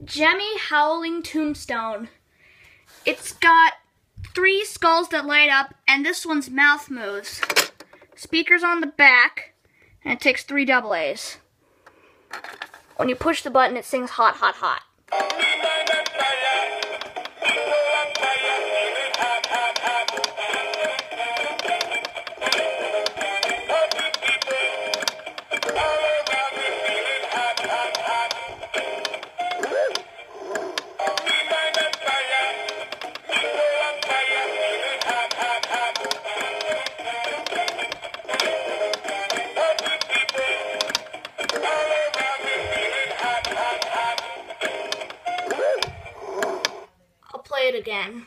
Gemmy Howlin tombstone. It's got 3 skulls that light up, and this one's mouth moves. Speakers on the back, and it takes 3 double A's. When you push the button, it sings hot, hot, hot. I'll play it again.